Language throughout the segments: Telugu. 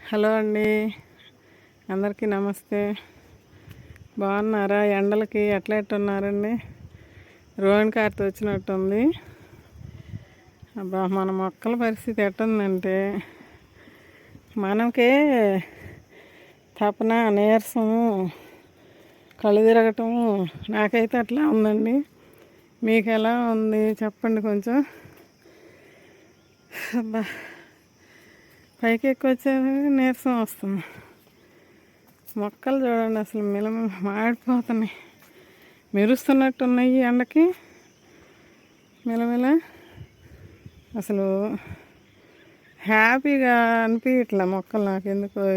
హలో అండి, అందరికీ నమస్తే. బాగున్నారా? ఎండలకి ఎట్లున్నారండి? రోహిణి కార్తె వచ్చినట్టుంది. అబ్బా, మన మొక్కల పరిస్థితి ఎట్టుందంటే మనకే తపన, నీరసము, కళ్ళు తిరగటము. నాకైతే అట్లా ఉందండి. మీకు ఎలా ఉంది చెప్పండి కొంచెం. అబ్బా, పైకి ఎక్కువ వచ్చేది నీరసం వస్తుంది. మొక్కలు చూడండి, అసలు మాడిపోతున్నాయి, మెరుస్తున్నట్టున్నాయి ఎండకి మిలమిల. అసలు హ్యాపీగా అనిపించట్లే మొక్కలు. నాకు ఎందుకో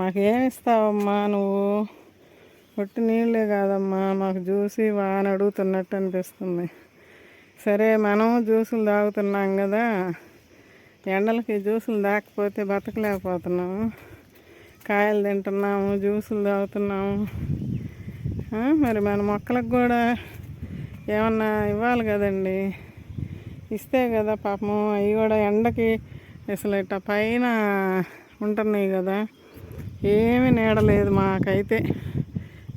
మాకేమి ఇస్తావమ్మా నువ్వు, ఒట్టి నీళ్ళే కాదమ్మా మాకు జ్యూస్ ఇవ్వా అని అడుగుతున్నట్టు అనిపిస్తుంది. సరే, మనం జ్యూసులు తాగుతున్నాం కదా, ఎండలకి జ్యూసులు తాకపోతే బతకలేకపోతున్నాము. కాయలు తింటున్నాము, జ్యూసులు తాగుతున్నాము. మరి మన మొక్కలకు కూడా ఏమన్నా ఇవ్వాలి కదండి. ఇస్తే కదా పాపము అవి కూడా ఎండకి అసలు ఇట్లా పైన ఉంటున్నాయి కదా, ఏమీ నీడ లేదు మాకైతే.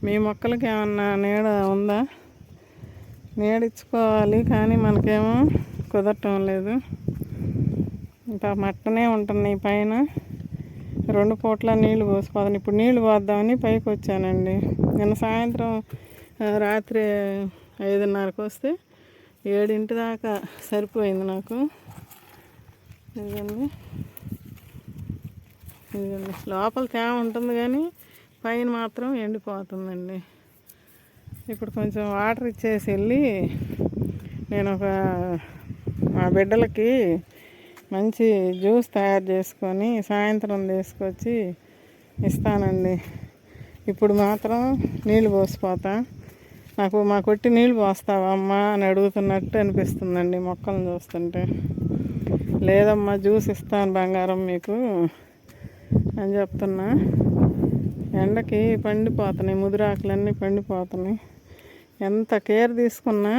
మీ మొక్కలకి ఏమన్నా నీడ ఉందా? నీడిచ్చుకోవాలి కానీ మనకేమో కుదరటం లేదు. ఇంకా మట్టనే ఉంటున్నాయి పైన. 2 పూట్ల నీళ్లు పోసిపోతాను. ఇప్పుడు నీళ్లు పోద్దామని పైకి వచ్చానండి. నిన్న సాయంత్రం రాత్రి 5:30కి వస్తే 7 దాకా సరిపోయింది నాకు. ఇదండి లోపల తేమ ఉంటుంది కానీ పైన మాత్రం ఎండిపోతుందండి. ఇప్పుడు కొంచెం వాటర్ ఇచ్చేసి వెళ్ళి నేను మా బిడ్డలకి మంచి జ్యూస్ తయారు చేసుకొని సాయంత్రం తీసుకొచ్చి ఇస్తానండి. ఇప్పుడు మాత్రం నీళ్ళు పోసిపోతా. మా కొట్టి నీళ్ళు పోస్తావా అమ్మా అని అడుగుతున్నట్టు అనిపిస్తుందండి మొక్కలను చూస్తుంటే. లేదమ్మా, జ్యూస్ ఇస్తాను బంగారం మీకు అని చెప్తున్నా. ఎండకి పండిపోతున్నాయి, ముదిరాకులన్నీ పండిపోతున్నాయి. ఎంత కేర్ తీసుకున్నా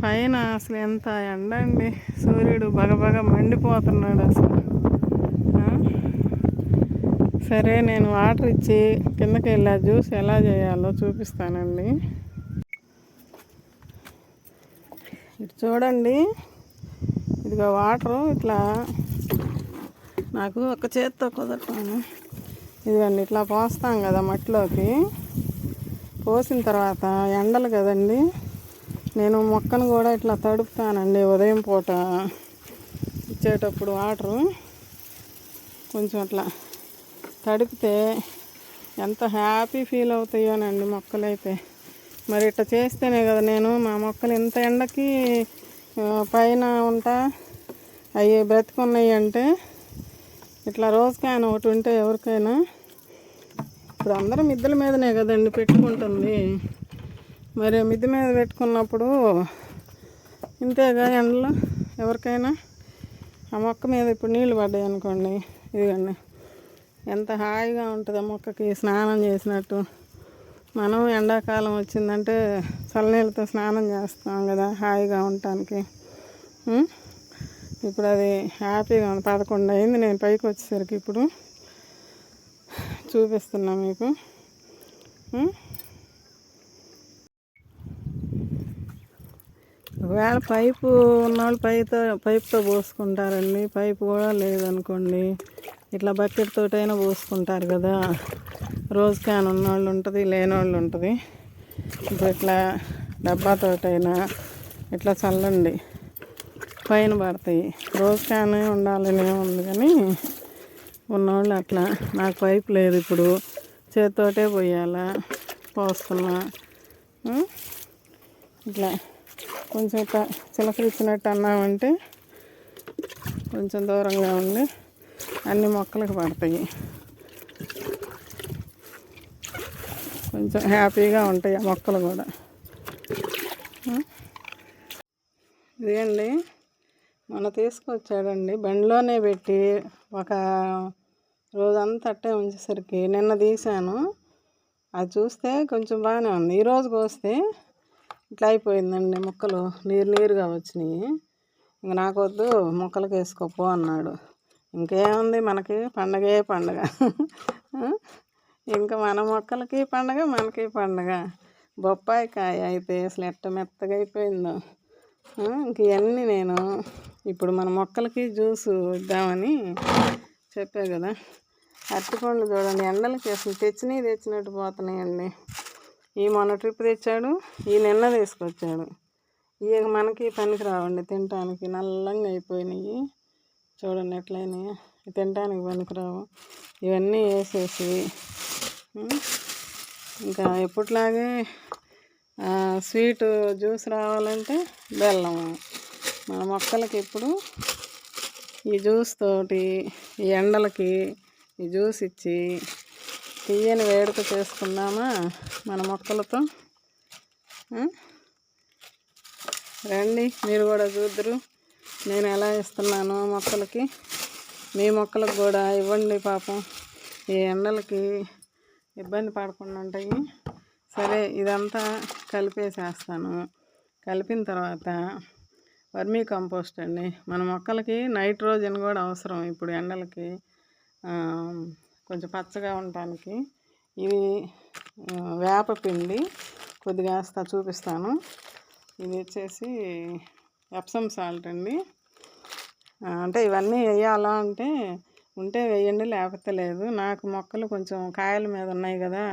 పైన అసలు ఎంత ఎండ అండి. సూర్యుడు బగబగ మండిపోతున్నాడు అసలు. సరే, నేను వాటర్ ఇచ్చి కిందకి వెళ్ళి జ్యూస్ ఎలా చేయాలో చూపిస్తానండి. ఇటు చూడండి, ఇదిగో వాటరు ఇట్లా నాకు ఒక చేత్తో కుదరటాను. ఇదిగండి, ఇట్లా పోస్తాం కదా మట్టిలోకి. పోసిన తర్వాత ఎండలు కదండి, నేను మొక్కను కూడా ఇట్లా తడుపుతానండి. ఉదయం పూట ఇచ్చేటప్పుడు వాటరు కొంచెం అట్లా తడిపితే ఎంత హ్యాపీ ఫీల్ అవుతాయోనండి మొక్కలైతే. మరి ఇట్లా చేస్తేనే కదా నేను మా మొక్కలు ఇంత ఎండకి పైన ఉంటా అవి బ్రతికున్నాయి అంటే. ఇట్లా రోజ్ క్యాన్ ఒకటి ఉంటే ఎవరికైనా, ఇప్పుడు అందరూ మిద్దెల మీదనే కదండి పెట్టుకుంటుంది. మరి మిద్దె మీద పెట్టుకున్నప్పుడు ఇంతేగా ఎండలో ఎవరికైనా. ఆ మొక్క మీద ఇప్పుడు నీళ్ళు పడ్డాయి అనుకోండి, ఇదిగండి ఎంత హాయిగా ఉంటుంది ఆ మొక్కకి, స్నానం చేసినట్టు. మనం ఎండాకాలం వచ్చిందంటే చల్లనీళ్ళతో స్నానం చేస్తాం కదా హాయిగా ఉండటానికి. ఇప్పుడు అది హ్యాపీగా ఉంది. 11 అయింది నేను పైకి వచ్చేసరికి. ఇప్పుడు చూపిస్తున్నా మీకు. ఒకవేళ పైపు ఉన్నవాళ్ళు పైపుతో పోసుకుంటారండి. పైపు కూడా లేదనుకోండి, ఇట్లా బకెట్ తోటైనా పోసుకుంటారు కదా. రోజ్ క్యాన్ ఉన్నవాళ్ళు ఉంటుంది, లేనివాళ్ళు ఉంటుంది. ఇప్పుడు ఇట్లా డబ్బాతోటైనా ఇట్లా చల్లండి, పైన పడతాయి. రోజ్ క్యాన్ ఉండాలని ఉంది కానీ ఉన్నవాళ్ళు అట్లా. నాకు పైపు లేదు, ఇప్పుడు చేతితోటే పోయాలా, పోస్తున్నా. ఇట్లా కొంచెం ఇట్లా చిలకరిచ్చినట్టు అన్నామంటే కొంచెం దూరంగా ఉండి అన్ని మొక్కలకు పడతాయి. కొంచెం హ్యాపీగా ఉంటాయి ఆ మొక్కలు కూడా. ఇదేండి మొన్న తీసుకొచ్చాడండి, బండిలోనే పెట్టి ఒక రోజంతా అట్టే ఉంచేసరికి నిన్న తీసాను. అది చూస్తే కొంచెం బాగానే ఉంది. ఈరోజు కోస్తే ఇట్లా అయిపోయిందండి, మొక్కలు నీరుగా వచ్చినాయి. ఇంక నాకొద్దు, మొక్కలకు వేసుకోపో అన్నాడు. ఇంకేముంది, మనకి పండగే పండగ. ఇంకా మన మొక్కలకి పండగ, మనకి పండగ. బొప్పాయి కాయ అయితే అసలు ఎట్ట మెత్తగా అయిపోయిందో. ఇంక ఇవన్నీ నేను ఇప్పుడు మన మొక్కలకి జ్యూసు ఇద్దామని చెప్పా కదా. అరటిపండ్లు చూడండి, ఎండలకి అసలు తెచ్చినట్టు పోతున్నాయండి. ఈ మొన్న ట్రిప్ తెచ్చాడు, ఈ నిన్న తీసుకొచ్చాడు. ఇక మనకి పనికి రావండి, తినటానికి నల్లంగా అయిపోయినాయి. చూడండి ఎట్లయినాయి, తినటానికి పనికిరావు. ఇవన్నీ వేసేసి ఇంకా ఎప్పట్లాగే స్వీట్ జ్యూస్ రావాలంటే బెల్లం. మన మొక్కలకి ఇప్పుడు ఈ జ్యూస్ తోటి ఈ ఎండలకి ఈ జ్యూస్ ఇచ్చి తీయని వేడుక చేసుకుందామా మన మొక్కలతో. రండి, మీరు కూడా చూద్దరు నేను ఎలా ఇస్తున్నాను మొక్కలకి. మీ మొక్కలకు కూడా ఇవ్వండి, పాపం ఈ ఎండలకి ఇబ్బంది పడకుండా ఉంటాయి. సరే, ఇదంతా కలిపేసేస్తాను. కలిపిన తర్వాత వర్మీ కంపోస్ట్ అండి. మన మొక్కలకి నైట్రోజన్ కూడా అవసరం ఇప్పుడు ఎండలకి కొంచెం పచ్చగా ఉండటానికి. ఇది వేపపిండి కొద్దిగా వేస్తా, చూపిస్తాను. ఇది వచ్చేసి ఎప్సమ్ సాల్ట్ అండి. అంటే ఇవన్నీ వేయాలా అంటే ఉంటే వేయండి, లేకపోతే లేదు. నాకు మొక్కలు కొంచెం కాయల మీద ఉన్నాయి కదా,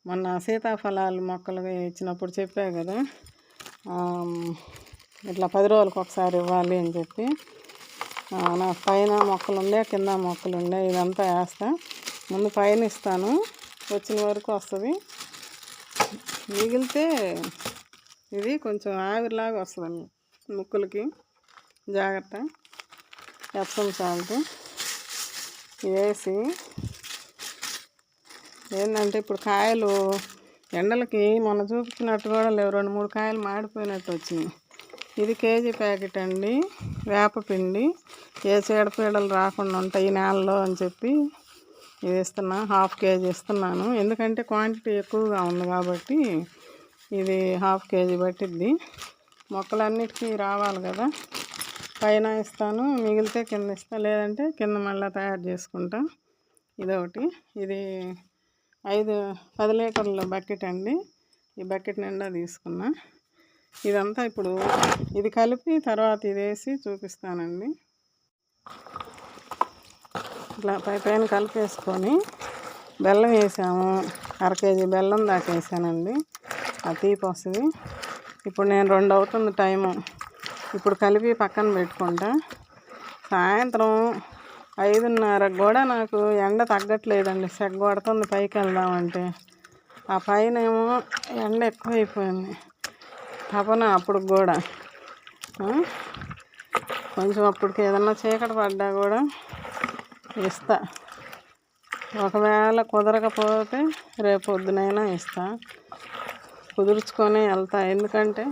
మొన్న సీతాఫలాలు మొక్కలు ఇచ్చినప్పుడు చెప్పా కదా, ఇట్లా 10 రోజులకు ఒకసారి ఇవ్వాలి అని చెప్పి. నాకు పైన మొక్కలు ఉండే, కింద మొక్కలు ఉండే, ఇదంతా వేస్తా. ముందు పైన ఇస్తాను, వచ్చిన వరకు వస్తుంది. మిగిలితే ఇది కొంచెం ఆవిరిలాగా వస్తుంది ముక్కులకి. జాగ్రత్త. ఎప్సమ్ సాల్ట్ వేసి ఏంటంటే ఇప్పుడు కాయలు ఎండలకి మొన్న చూపించినట్టు కూడా లేవు, 2-3 కాయలు మాడిపోయినట్టు వచ్చినాయి. ఇది కేజీ ప్యాకెట్ అండి వేపపిండి. ఏ చీడపీడలు రాకుండా ఉంటాయి ఈ నేలలో అని చెప్పి ఇది ఇస్తున్నా. 1/2 కేజీ ఇస్తున్నాను, ఎందుకంటే క్వాంటిటీ ఎక్కువగా ఉంది కాబట్టి. ఇది 1/2 కేజీ పట్టిద్ది, మొక్కలన్నిటికీ రావాలి కదా. పైన ఇస్తాను, మిగిలితే కింద ఇస్తా, లేదంటే కింద మళ్ళీ తయారు చేసుకుంటా. ఇదొకటి. ఇది 10 లీటర్ల బకెట్ అండి. ఈ బకెట్ నిండా తీసుకున్నా. ఇదంతా ఇప్పుడు ఇది కలిపి తర్వాత ఇది వేసి చూపిస్తానండి. ఇట్లా పైన కలిపేసుకొని బెల్లం వేసాము. 1/2 కేజీ బెల్లం దాకా వేసానండి, ఆ తీపి వస్తుంది. ఇప్పుడు నేను 2 అవుతుంది టైము. ఇప్పుడు కలిపి పక్కన పెట్టుకుంటా. సాయంత్రం 5:30 కూడా నాకు ఎండ తగ్గట్లేదండి, సెగ కొడుతుంది పైకి వెళ్దామంటే. ఆ పైన ఏమో ఎండ ఎక్కువైపోయింది తపన. అప్పుడు కూడా కొంచెం అప్పటికి ఏదన్నా చీకటి పడ్డా కూడా ఇస్తా. ఒకవేళ కుదరకపోతే రేపు పొద్దునైనా ఇస్తా, కుదుర్చుకొని వెళ్తా. ఎందుకంటే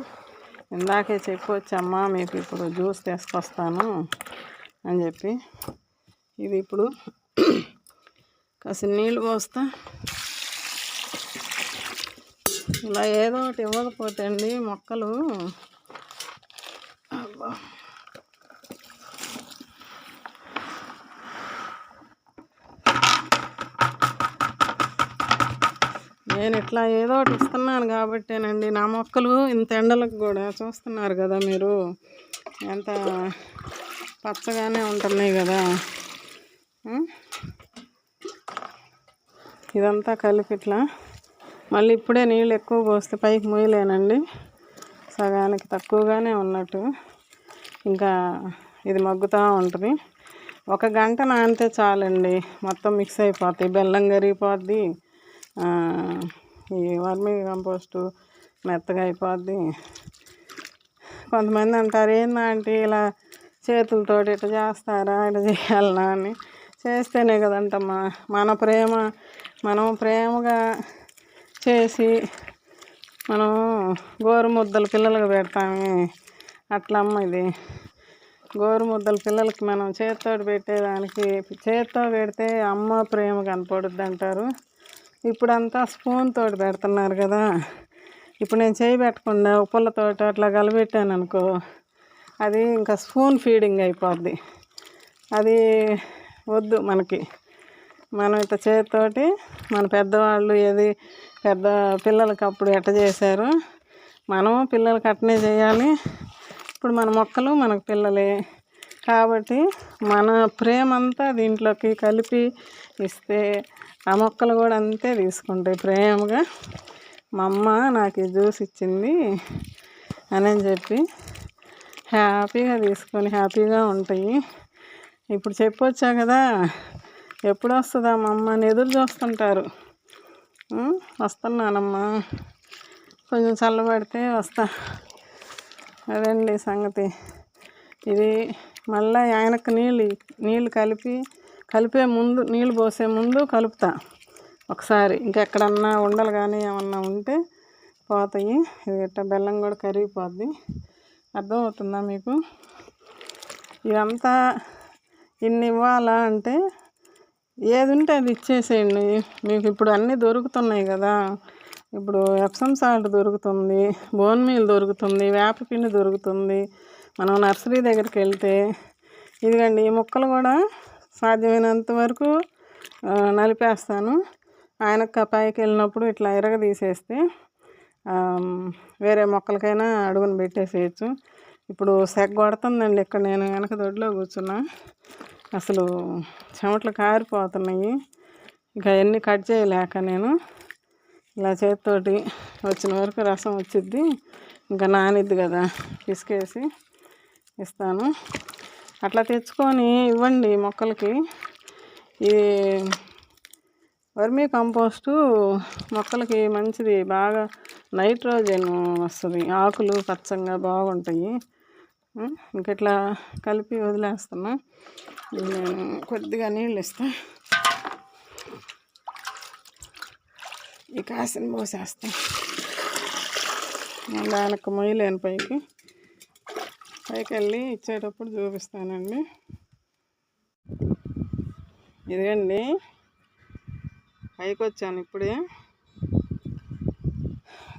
ఇందాకే చెప్పొచ్చమ్మా మీకు ఇప్పుడు జ్యూస్ తీసుకొస్తాను అని చెప్పి. ఇది ఇప్పుడు కాస్త నీళ్ళు పోస్తా. ఇలా ఏదో ఒకటి ఇవ్వకపోతే అండి మొక్కలు నేను ఇట్లా ఏదో ఒకటి ఇస్తున్నాను కాబట్టేనండి నా మొక్కలు ఇంత ఎండలకు కూడా చూస్తున్నారు కదా మీరు, ఎంత పచ్చగానే ఉంటున్నాయి కదా. ఇదంతా కలిపి ఇట్లా మళ్ళీ ఇప్పుడే నీళ్ళు ఎక్కువ పోస్తే పైకి మొయ్యలేనండి, సగానికి తక్కువగానే ఉన్నట్టు. ఇంకా ఇది మగ్గుతూ ఉంటుంది. 1 గంట నానితే చాలండి, మొత్తం మిక్స్ అయిపోతాయి. బెల్లం కరిగిపోద్ది, ఈ వర్మీ కంపోస్టు మెత్తగా అయిపోద్ది. కొంతమంది అంటారు, ఏందంటే ఇలా చేతులతోటి ఇట్లా చేస్తారా, ఇట్లా చేయాలనా అని. చేస్తేనే కదంటమ్మా మనం ప్రేమగా చేసి మనం గోరుముద్దలు పిల్లలకు పెడతామే, అట్లమ్మ ఇది. గోరుముద్దలు పిల్లలకి మనం చేతితో పెట్టేదానికి, చేతితో పెడితే అమ్మ ప్రేమ కనపడుద్ది అంటారు. ఇప్పుడంతా స్పూన్ తోటి పెడుతున్నారు కదా. ఇప్పుడు నేను చేయి పెట్టకుండా ఉప్పులతోటి అట్లా కలబెట్టాను అనుకో, అది ఇంకా స్పూన్ ఫీడింగ్ అయిపోద్ది. అది వద్దు మనకి. మనం ఇట్లా చేతితోటి మన పెద్దవాళ్ళు ఏది పెద్ద పిల్లలకి అప్పుడు ఎట్ట చేశారు, మనం పిల్లలకి అట్టనే చేయాలి. ఇప్పుడు మన మొక్కలు మనకు పిల్లలే కాబట్టి మన ప్రేమ అంతా దీంట్లోకి కలిపి ఇస్తే ఆ మొక్కలు కూడా అంతే తీసుకుంటాయి ప్రేమగా. మా అమ్మ నాకు ఈ జ్యూస్ ఇచ్చింది అని చెప్పి హ్యాపీగా తీసుకొని హ్యాపీగా ఉంటాయి. ఇప్పుడు చెప్పొచ్చా కదా, ఎప్పుడు వస్తుందా మా అమ్మ అని ఎదురు చూస్తుంటారు. వస్తున్నానమ్మా, కొంచెం చల్లబడితే వస్తా. అదండి సంగతి. ఇది మళ్ళీ ఆయనకు నీళ్ళు కలిపే ముందు, నీళ్ళు పోసే ముందు కలుపుతా ఒకసారి. ఇంకెక్కడన్నా ఉండలు కానీ ఏమన్నా ఉంటే పోతాయి. ఇది ఇట్లా బెల్లం కూడా కరిగిపోద్ది. అర్థమవుతుందా మీకు? ఇదంతా ఇన్ని ఇవ్వాలా అంటే ఏది ఉంటే అది ఇచ్చేసేయండి. మీకు ఇప్పుడు అన్నీ దొరుకుతున్నాయి కదా. ఇప్పుడు ఎప్సమ్ సాల్ట్ దొరుకుతుంది, బోన్ మీల్ దొరుకుతుంది, వేపపిండి దొరుకుతుంది. మనం నర్సరీ దగ్గరికి వెళ్తే ఇదిగండి ఈ ముక్కలు కూడా సాధ్యమైనంత వరకు నలిపేస్తాను. ఆయనకు పైకి వెళ్ళినప్పుడు ఇట్లా ఎరగ తీసేస్తే వేరే మొక్కలకైనా అడుగును పెట్టేసేయచ్చు. ఇప్పుడు సెగ కొడుతుందండి. ఇక్కడ నేను వెనక దొడ్లో కూర్చున్నా, అసలు చెమటలు కారిపోతున్నాయి. ఇంకా అవన్నీ కట్ చేయలేక నేను ఇలా చేతితోటి వచ్చిన వరకు రసం వచ్చిద్ది, ఇంకా నానిద్ది కదా, పిసికేసి ఇస్తాను. అట్లా తెచ్చుకొని ఇవ్వండి మొక్కలకి. ఈ వర్మీ కంపోస్టు మొక్కలకి మంచిది, బాగా నైట్రోజన్ వస్తుంది, ఆకులు పచ్చంగా బాగుంటాయి. ఇంకట్లా కలిపి వదిలేస్తున్నా. నేను కొద్దిగా నీళ్ళు ఇస్తా, ఈ కాసిన పోసేస్తా. దానికి మొయ్యలేను, పైకి వెళ్ళి ఇచ్చేటప్పుడు చూపిస్తానండి. ఇదిగండి పైకి వచ్చాను, ఇప్పుడే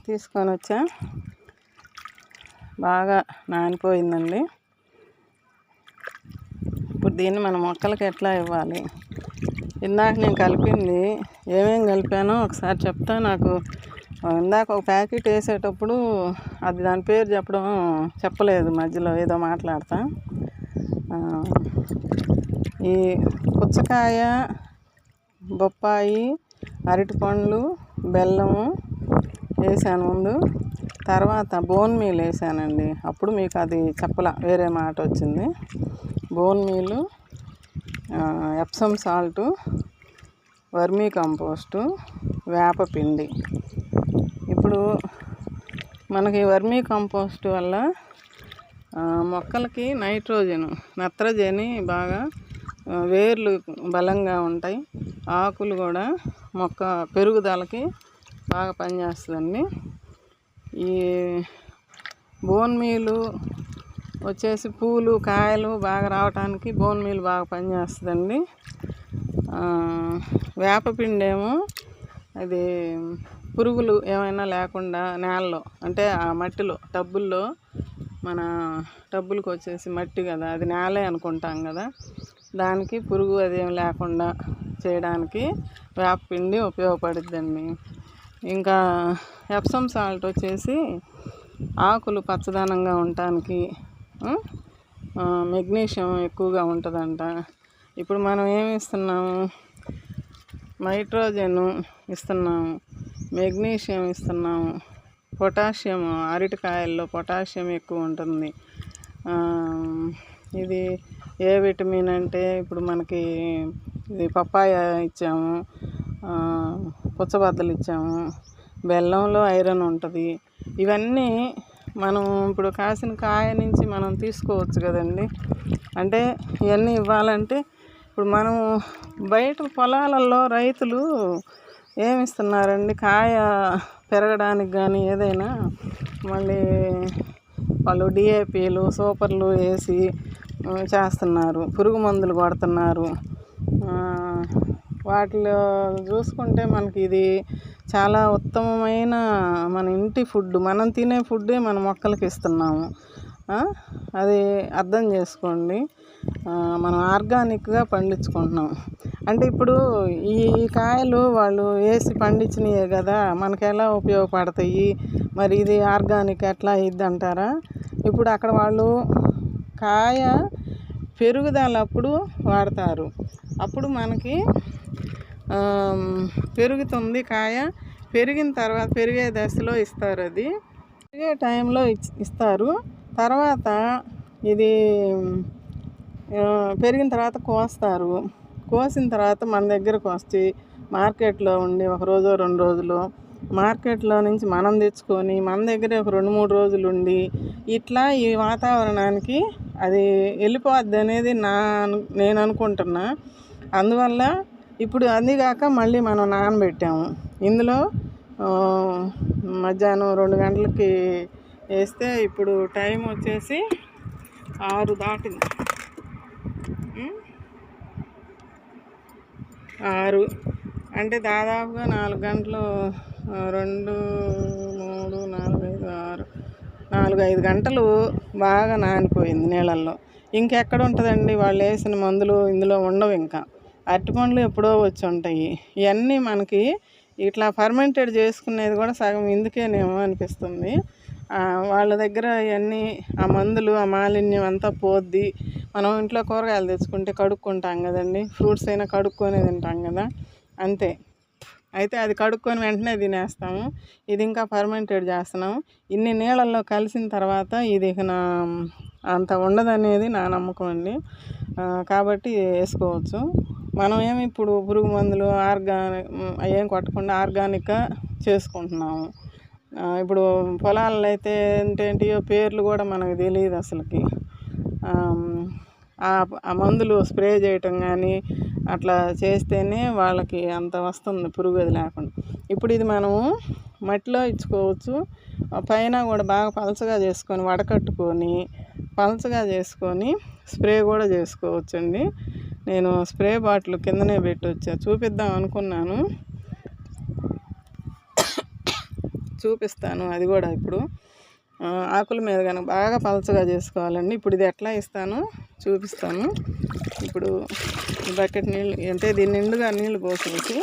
తీసుకొని వచ్చా. బాగా నానిపోయిందండి. ఇప్పుడు దీన్ని మన మొక్కలకి ఎట్లా ఇవ్వాలి, ఇందాక నేను కలిపింది ఏమేమి కలిపానో ఒకసారి చెప్తా. నాకు ఇందాక ఒక ప్యాకెట్ వేసేటప్పుడు అది దాని పేరు చెప్పలేదు, మధ్యలో ఏదో మాట్లాడతా. ఈ పుచ్చకాయ, బొప్పాయి, అరటిపండ్లు, బెల్లము వేసాను ముందు. తర్వాత బోన్ మీల్ వేసానండి. అప్పుడు మీకు అది చెప్పలా, వేరే మాట వచ్చింది. Bone meal, Epsom salt, vermi compost, వేపపిండి. ఇప్పుడు మనకి వర్మీ కంపోస్ట్ వల్ల మొక్కలకి నత్రజని బాగా, వేర్లు బలంగా ఉంటాయి, ఆకులు కూడా మొక్క పెరుగుదలకి బాగా పనిచేస్తుందండి. ఈ బోన్ మీలు వచ్చేసి పూలు కాయలు బాగా రావటానికి బోన్ మీల్ బాగా పనిచేస్తుందండి. వేపపిండి ఏమో అది పురుగులు ఏమైనా లేకుండా నేలలో, అంటే ఆ మట్టిలో టబ్బుల్లో, మన టబ్బులకు వచ్చేసి మట్టి కదా, అది నేలే అనుకుంటాం కదా, దానికి పురుగు అదేం లేకుండా చేయడానికి వేపపిండి ఉపయోగపడుద్దండి. ఇంకా ఎప్సమ్ సాల్ట్ వచ్చేసి ఆకులు పచ్చదనంగా ఉండటానికి, మెగ్నీషియం ఎక్కువగా ఉంటుందంట. ఇప్పుడు మనం ఏమి ఇస్తున్నాము, నైట్రోజన్ ఇస్తున్నాము, మెగ్నీషియం ఇస్తున్నాము, పొటాషియం, అరటికాయల్లో పొటాషియం ఎక్కువ ఉంటుంది. ఇది ఏ విటమిన్ అంటే ఇప్పుడు మనకి ఇది పప్పాయ ఇచ్చాము, పుచ్చబద్దలు ఇచ్చాము, బెల్లంలో ఐరన్ ఉంటుంది. ఇవన్నీ మనం ఇప్పుడు కాసిన కాయ నుంచి మనం తీసుకోవచ్చు కదండి. అంటే ఇవన్నీ ఇవ్వాలంటే ఇప్పుడు మనం బయట పొలాలలో రైతులు ఏమిస్తున్నారండి, కాయ పెరగడానికి కానీ ఏదైనా మళ్ళీ వాళ్ళు డిఏపీలు సూపర్లు వేసి చేస్తున్నారు, పురుగు మందులు కొడుతున్నారు. వాటిలో చూసుకుంటే మనకి ఇది చాలా ఉత్తమమైన మన ఇంటి ఫుడ్, మనం తినే ఫుడ్డే మన మొక్కలకి ఇస్తున్నాము. అది అర్థం చేసుకోండి. మనం ఆర్గానిక్గా పండించుకుంటున్నాం. అంటే ఇప్పుడు ఈ కాయలు వాళ్ళు వేసి పండించినవే కదా, మనకు ఎలా ఉపయోగపడతాయి? మరి ఇది ఆర్గానిక్ ఎట్లా అయ్యిద్ది అంటారా? ఇప్పుడు అక్కడ వాళ్ళు కాయ పెరుగుదల అప్పుడు వాడతారు, అప్పుడు మనకి పెరుగుతుంది కాయ. పెరిగిన తర్వాత పెరిగే దశలో ఇస్తారు, అది పెరిగే టైంలో ఇస్తారు. తర్వాత ఇది పెరిగిన తర్వాత కోస్తారు. కోసిన తర్వాత మన దగ్గరకు వచ్చి మార్కెట్లో ఉండి 1 రోజు 2 రోజులు మార్కెట్లో నుంచి మనం తెచ్చుకొని మన దగ్గరే ఒక 2-3 రోజులు ఉండి ఇట్లా ఈ వాతావరణానికి అది వెళ్ళిపోద్ది అనేది నేను అనుకుంటున్నా. అందువల్ల ఇప్పుడు అదిగాక మళ్ళీ మనం నానబెట్టాము. ఇందులో మధ్యాహ్నం 2 గంటలకి వేస్తే ఇప్పుడు టైం వచ్చేసి 6 దాటింది. 6 అంటే దాదాపుగా 4 గంటలు, 2, 3, 4, 5, 6, 4-5 గంటలు బాగా నానిపోయింది నీళ్ళల్లో. ఇంకెక్కడ ఉంటుందండి, వాళ్ళు వేసిన మందులు ఇందులో ఉండవు. ఇంకా అరటిపండ్లు ఎప్పుడో వచ్చి ఉంటాయి. ఇవన్నీ మనకి ఇట్లా ఫర్మెంటెడ్ చేసుకునేది కూడా సగం ఇందుకేనేమో అనిపిస్తుంది. వాళ్ళ దగ్గర ఇవన్నీ ఆ మందులు ఆ మాలిన్యం అంతా పోద్ది. మనం ఇంట్లో కూరగాయలు తెచ్చుకుంటే కడుక్కుంటాం కదండి, ఫ్రూట్స్ అయినా కడుక్కొని తింటాం కదా, అంతే. అయితే అది కడుక్కొని వెంటనే తినేస్తాము. ఇది ఇంకా ఫర్మెంటెడ్ చేస్తున్నాము. ఇన్ని నీళ్ళల్లో కలిసిన తర్వాత ఇది అంత ఉండదనేది నా నమ్మకం అండి. కాబట్టి వేసుకోవచ్చు. మనం ఏమి ఇప్పుడు పురుగు మందులు ఏం కొట్టకుండా ఆర్గానిక్గా చేసుకుంటున్నాము. ఇప్పుడు పొలాల్లో అయితే ఏంటేంటియో పేర్లు కూడా మనకు తెలియదు అసలుకి. ఆ మందులు స్ప్రే చేయటం కానీ అట్లా చేస్తేనే వాళ్ళకి అంత వస్తుంది, పురుగు అది లేకుండా. ఇప్పుడు ఇది మనము మట్టిలో ఇచ్చుకోవచ్చు. పైన కూడా బాగా పలచగా చేసుకొని వడకట్టుకొని పలచగా చేసుకొని స్ప్రే కూడా చేసుకోవచ్చండి. నేను స్ప్రే బాటిల్ కిందనే పెట్టి వచ్చా, చూపిద్దాం అనుకున్నాను, చూపిస్తాను అది కూడా. ఇప్పుడు ఆకుల మీద కనుక బాగా పలచగా చేసుకోవాలండి. ఇప్పుడు ఇది ఎట్లా ఇస్తానో చూపిస్తాను. ఇప్పుడు బకెట్ నీళ్ళు అంటే దీన్ని నిండుగా నీళ్ళు పోసేసి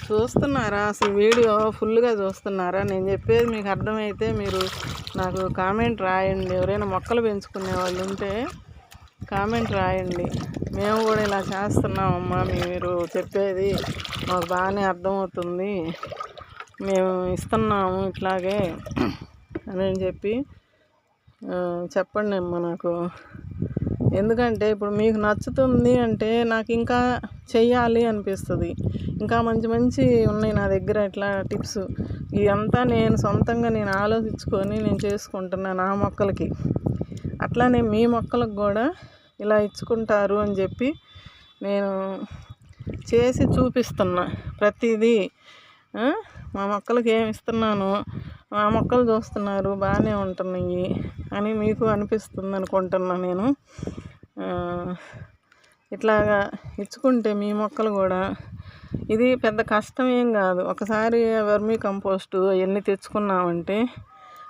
చూస్తున్నారా? అసలు వీడియో ఫుల్గా చూస్తున్నారా? నేను చెప్పేది మీకు అర్థమైతే మీరు నాకు కామెంట్ రాయండి. ఎవరైనా మొక్కలు పెంచుకునే వాళ్ళు ఉంటే కామెంట్ రాయండి. మేము కూడా ఇలా చేస్తున్నామమ్మా, మీరు చెప్పేది మాకు బాగానే అర్థమవుతుంది, మేము ఇస్తున్నాము ఇట్లాగే అని చెప్పి చెప్పండి అమ్మా నాకు. ఎందుకంటే ఇప్పుడు మీకు నచ్చుతుంది అంటే నాకు ఇంకా చెయ్యాలి అనిపిస్తుంది. ఇంకా మంచి మంచి ఉన్నాయి నా దగ్గర ఇట్లా టిప్స్. ఇదంతా నేను సొంతంగా ఆలోచించుకొని నేను చేసుకుంటున్నాను నా మొక్కలకి. అట్లానే మీ మొక్కలకు కూడా ఇలా ఇచ్చుకుంటారు అని చెప్పి నేను చేసి చూపిస్తున్నా ప్రతిదీ. మా మొక్కలకి ఏమి ఇస్తున్నాను, మా మొక్కలు చూస్తున్నారు బాగానే ఉంటున్నాయి అని మీకు అనిపిస్తుంది అనుకుంటున్నా నేను. ఇట్లాగా ఇచ్చుకుంటే మీ మొక్కలు కూడా, ఇది పెద్ద కష్టం ఏం కాదు. ఒకసారి వర్మీ కంపోస్టు అవన్నీ తెచ్చుకున్నామంటే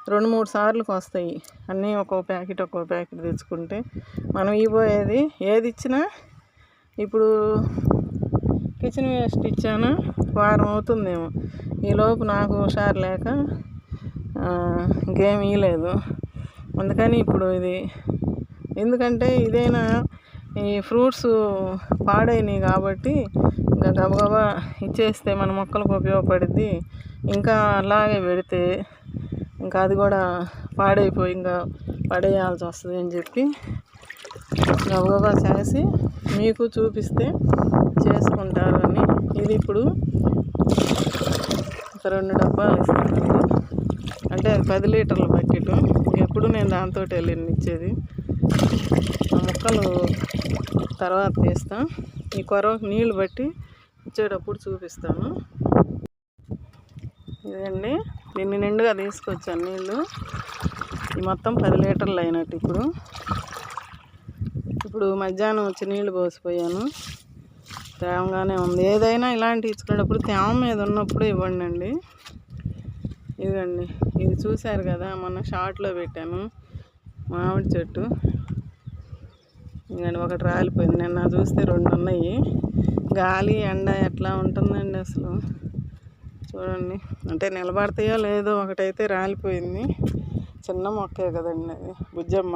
2-3 సార్లకు వస్తాయి అన్నీ. ఒక్కో ప్యాకెట్ తెచ్చుకుంటే మనం ఇవ్వబోయేది ఏది ఇచ్చినా. ఇప్పుడు కిచెన్ వేస్ట్ ఇచ్చాను, వారం అవుతుందేమో. ఈలోపు నాకు హుషారు లేక ఇంకేం ఇవ్వలేదు. అందుకని ఇప్పుడు ఇది, ఎందుకంటే ఇదైనా ఈ ఫ్రూట్స్ పాడైనవి కాబట్టి ఇంకా గబగబా ఇచ్చేస్తే మన మొక్కలకు ఉపయోగపడుద్ది. ఇంకా అలాగే పెడితే ఇంకా అది కూడా పాడైపోయి ఇంకా పడేయాల్సి వస్తుంది అని చెప్పి గబగబా చేసి మీకు చూపిస్తే చేసుకుంటారు అని. ఇది ఇప్పుడు ఒక 2 డబ్బాలు ఇస్తానండి. అంటే 10 లీటర్ల బకెట్. ఎప్పుడు నేను దాంతో వెళ్ళి ఇచ్చేది. మొక్కలు తర్వాత తీస్తాను. ఈ కొరవకు నీళ్ళు బట్టి ఇచ్చేటప్పుడు చూపిస్తాను. ఇదండి, దీన్ని నిండుగా తీసుకొచ్చాను నీళ్ళు. ఈ మొత్తం 10 లీటర్లు అయినట్టు. ఇప్పుడు మధ్యాహ్నం వచ్చి నీళ్ళు పోసిపోయాను. తేమగానే ఉంది. ఏదైనా ఇలాంటి ఇచ్చుకునేటప్పుడు తేమ మీద ఉన్నప్పుడు ఇవ్వండి అండి. ఇదిగండి, ఇది చూశారు కదా, మొన్న షార్ట్లో పెట్టాను మామిడి చెట్టు. ఇదిగండి, ఒకటి రాలిపోయింది. నిన్న చూస్తే 2 ఉన్నాయి. గాలి ఎండ ఎట్లా ఉంటుందండి అసలు చూడండి. అంటే నిలబడతాయో లేదో, ఒకటైతే రాలిపోయింది. చిన్న మొక్కే కదండి అది, బుజ్జమ్మ.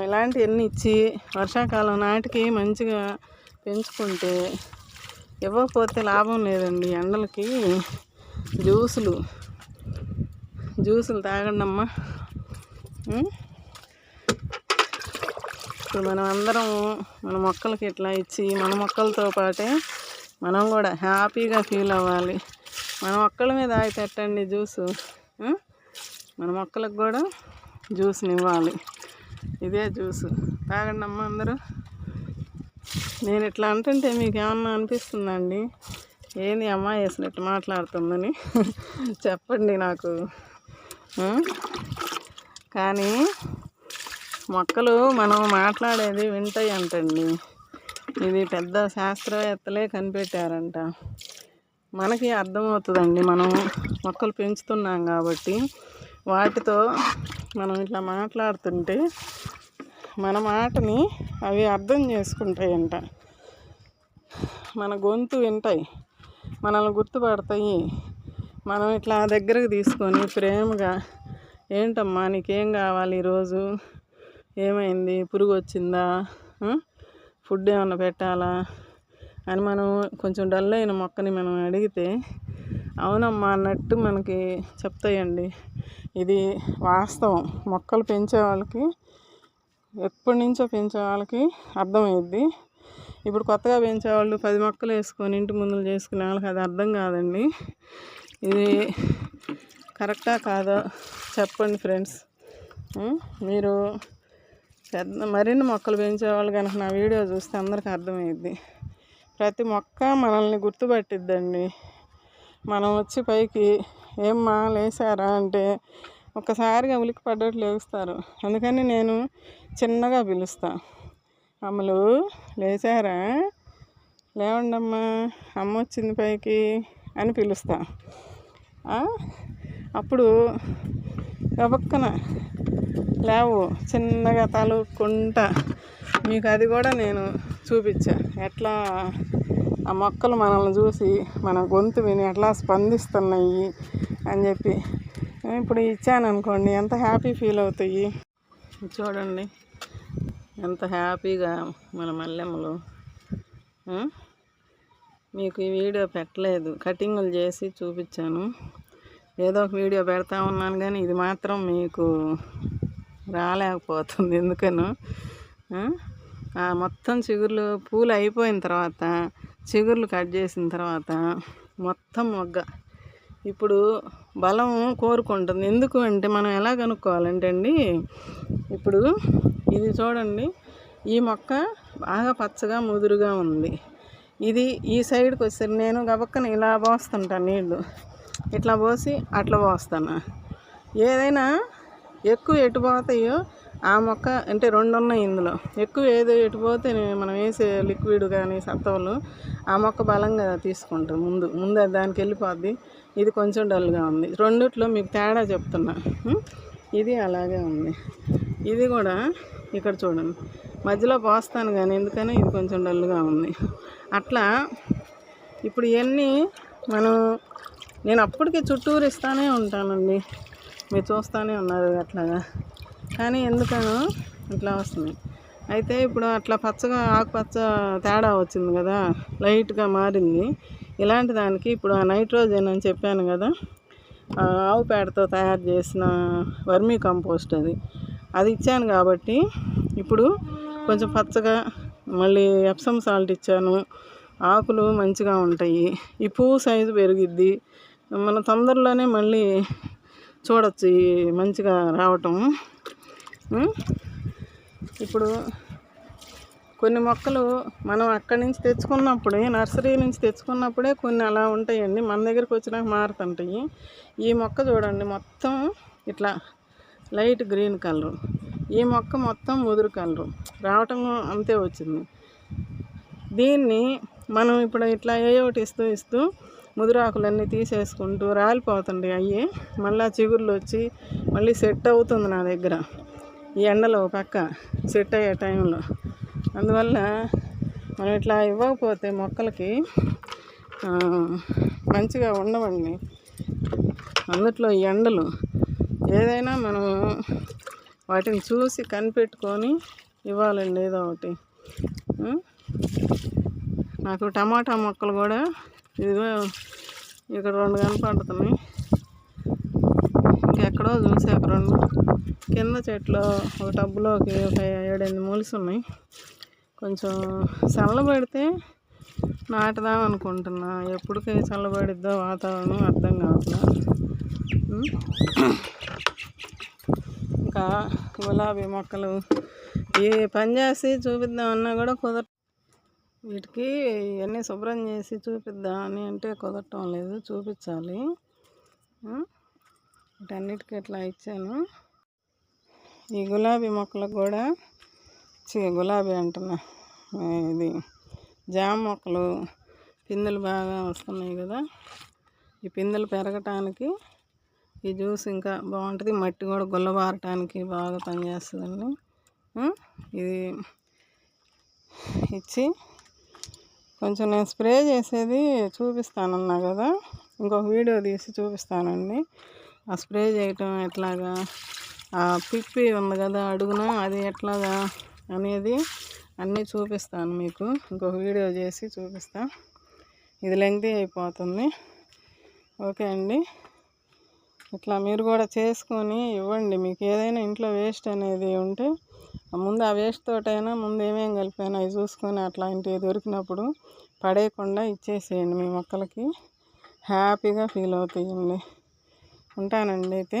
ఇలాంటివన్నీ ఇచ్చి వర్షాకాలం నాటికి మంచిగా పెంచుకుంటే, ఇవ్వకపోతే లాభం లేదండి. ఎండలకి జ్యూసులు తాగండి అమ్మా. ఇప్పుడు మనం అందరం మన మొక్కలకి ఇట్లా ఇచ్చి, మన మొక్కలతో పాటే మనం కూడా హ్యాపీగా ఫీల్ అవ్వాలి. మన మొక్కల మీద పెట్టండి జ్యూసు. మన మొక్కలకు కూడా జ్యూస్ని ఇవ్వాలి. ఇదే జ్యూసు తాగండి అమ్మ అందరూ. నేను ఇట్లా అంటుంటే మీకు ఏమన్నా అనిపిస్తుందండి? ఏంది అమ్మ వేసినట్టు మాట్లాడుతుందని చెప్పండి నాకు. కానీ మొక్కలు మనం మాట్లాడేది వింటాయి అంటండి. ఇది పెద్ద శాస్త్రవేత్తలే కనిపెట్టారంట. మనకి అర్థమవుతుందండి, మనం మొక్కలు పెంచుతున్నాం కాబట్టి. వాటితో మనం ఇట్లా మాట్లాడుతుంటే మన మాటని అవి అర్థం చేసుకుంటాయంట. మన గొంతు వింటాయి, మనల్ని గుర్తుపడతాయి. మనం ఇట్లా దగ్గరకు తీసుకొని ప్రేమగా, ఏంటమ్మా నీకేం కావాలి ఈరోజు, ఏమైంది, పురుగు వచ్చిందా, ఫుడ్ ఏమన్నా పెట్టాలా అని మనం కొంచెం డల్ అయిన మొక్కని మనం అడిగితే అవునమ్మా అన్నట్టు మనకి చెప్తాయండి. ఇది వాస్తవం. మొక్కలు పెంచే వాళ్ళకి, ఎప్పటి నుంచో పెంచే వాళ్ళకి అర్థమైద్ది. ఇప్పుడు కొత్తగా పెంచేవాళ్ళు 10 మొక్కలు వేసుకొని ఇంటి ముందులు చేసుకునే వాళ్ళకి అది అర్థం కాదండి. ఇది కరెక్టా కాదో చెప్పండి ఫ్రెండ్స్. మీరు మరిన్ని మొక్కలు పెంచేవాళ్ళు కనుక నా వీడియో చూస్తే అందరికీ అర్థమైద్ది. ప్రతి మొక్క మనల్ని గుర్తుపట్టిద్దండి. మనం వచ్చి పైకి ఏమ్మా లేచారా అంటే ఒక్కసారిగా ఉలికి పడ్డట్టు లేస్తారు. అందుకని నేను చిన్నగా పిలుస్తా, అమ్మలు లేచారా, లేవండమ్మా, అమ్మ వచ్చింది పైకి అని పిలుస్తా. అప్పుడు గబక్కన లేవు, చిన్నగా తలుక్కుంటా. మీకు అది కూడా నేను చూపించా, ఎట్లా ఆ మొక్కలు మనల్ని చూసి మన గొంతు విని ఎట్లా స్పందిస్తున్నాయి అని చెప్పి. ఇప్పుడు ఇచ్చాను అనుకోండి, ఎంత హ్యాపీ ఫీల్ అవుతాయి చూడండి, ఎంత హ్యాపీగా మన మల్లెమ్మలు. మీకు ఈ వీడియో పెట్టలేదు, కటింగులు చేసి చూపించాను. ఏదో ఒక వీడియో పెడతా ఉన్నాను కానీ ఇది మాత్రం మీకు రాలేకపోతుంది. ఎందుకనో మొత్తం చిగుర్లు, పూలు అయిపోయిన తర్వాత చిగుర్లు కట్ చేసిన తర్వాత మొత్తం మొగ్గ ఇప్పుడు బలం కోరుకుంటుంది. ఎందుకు అంటే మనం ఎలా కనుక్కోవాలంటే అండి, ఇప్పుడు ఇది చూడండి, ఈ మొక్క బాగా పచ్చగా ముదురుగా ఉంది. ఇది ఈ సైడ్కి వచ్చేసరి నేను గబక్కన ఇలా పోస్తుంటాను నీళ్ళు, ఇట్లా పోసి అట్లా పోస్తాను. ఏదైనా ఎక్కువ ఎటు పోతాయో ఆ మొక్క, అంటే 2 ఉన్నాయి ఇందులో, ఎక్కువ ఏదో ఎటు పోతే మనం వేసే లిక్విడ్ కానీ సత్తవులు ఆ మొక్క బలంగా తీసుకుంటాం. ముందు దానికి వెళ్ళిపోద్ది. ఇది కొంచెం డల్గా ఉంది. రెండిట్లో మీకు తేడా చెప్తున్నా. ఇది అలాగే ఉంది. ఇది కూడా ఇక్కడ చూడండి, మధ్యలో పోస్తాను కానీ ఎందుకని ఇది కొంచెం డల్గా ఉంది. అట్లా ఇప్పుడు ఇవన్నీ నేను అప్పటికి చుట్టూరు ఇస్తూనే ఉంటానండి, మీరు చూస్తూనే ఉన్నారు అట్లాగా. కానీ ఎందుకనో ఇట్లా వస్తుంది. అయితే ఇప్పుడు అట్లా పచ్చగా ఆకుపచ్చ తేడా వచ్చింది కదా, లైట్గా మారింది. ఇలాంటి దానికి ఇప్పుడు ఆ నైట్రోజన్ అని చెప్పాను కదా, ఆవు పేడతో తయారు చేసిన వర్మీ కంపోస్ట్ అది ఇచ్చాను కాబట్టి ఇప్పుడు కొంచెం పచ్చగా, మళ్ళీ ఎప్సమ్ సాల్ట్ ఇచ్చాను, ఆకులు మంచిగా ఉంటాయి. ఈ పువ్వు సైజు పెరిగిద్ది. మనం తొందరలోనే మళ్ళీ చూడొచ్చు మంచిగా రావటం. ఇప్పుడు కొన్ని మొక్కలు మనం అక్కడి నుంచి తెచ్చుకున్నప్పుడే, నర్సరీ నుంచి తెచ్చుకున్నప్పుడే కొన్ని అలా ఉంటాయండి, మన దగ్గరికి వచ్చినాక మారుతుంటాయి. ఈ మొక్క చూడండి, మొత్తం ఇట్లా లైట్ గ్రీన్ కలరు, ఈ మొక్క మొత్తం ముదురు కలరు రావటం అంతే వచ్చింది. దీన్ని మనం ఇప్పుడు ఇట్లా ఏయోటి ఇస్తూ ముదురాకులన్నీ తీసేసుకుంటూ రాలిపోతుండే అయ్యి మళ్ళీ చిగుర్లు వచ్చి మళ్ళీ సెట్ అవుతుంది నా దగ్గర ఈ ఎండలో పక్క సెట్ అయ్యే టైంలో. అందువల్ల మనం ఇట్లా ఇవ్వకపోతే మొక్కలకి మంచిగా ఉండవండి. అందుట్లో ఈ ఎండలు ఏదైనా మనం వాటిని చూసి కనిపెట్టుకొని ఇవ్వాలండి ఏదో ఒకటి. నాకు టమాటా మొక్కలు కూడా ఇదిగో ఇక్కడ 2 కనపడుతున్నాయి, ఇంకెక్కడో చూసి ఒక 2 కింద చెట్లు ఒక టబ్బులోకి ఒక 7-8 మొలిసి ఉన్నాయి. కొంచెం చల్లబడితే నాటుదాం అనుకుంటున్నా, ఎప్పటికీ చల్లబడిద్దో వాతావరణం అర్థం కావట్లా. ఇంకా గులాబీ మొక్కలు ఏ పని చేసి చూపిద్దామన్నా కూడా వీటికి ఇవన్నీ శుభ్రం చేసి చూపిద్దామని అంటే కుదరటం లేదు, చూపించాలి. వీటన్నిటికీ ఇట్లా ఇచ్చాను. ఈ గులాబీ మొక్కలకు కూడా గులాబీ అంటున్నా, ఇది జామ మొక్కలు పిందెలు బాగా వస్తున్నాయి కదా, ఈ పిందెలు పెరగటానికి ఈ జ్యూస్ ఇంకా బాగుంటుంది. మట్టి కూడా గుల్లబారటానికి బాగా పనిచేస్తుందండి. ఇది ఇచ్చి కొంచెం నేను స్ప్రే చేసేది చూపిస్తానన్నా కదా, ఇంకొక వీడియో తీసి చూపిస్తానండి. ఆ స్ప్రే చేయటం ఎట్లాగా, ఆ పిప్పి ఉంది కదా అడుగున, అది ఎట్లాగా అనేది అన్నీ చూపిస్తాను మీకు. ఇంకొక వీడియో చేసి చూపిస్తా, ఇది లెంగ్తీ అయిపోతుంది. ఓకే అండి, ఇట్లా మీరు కూడా చేసుకొని ఇవ్వండి. మీకు ఏదైనా ఇంట్లో వేస్ట్ అనేది ఉంటే ముందు ఆ వేస్ట్ తోటైనా ముందు ఏమేమి కలిపాను అవి చూసుకొని అట్లాంటివి దొరికినప్పుడు పడేయకుండా ఇచ్చేసేయండి. మీ మొక్కలకి హ్యాపీగా ఫీల్ అవుతాయండి. ఉంటానండి అయితే.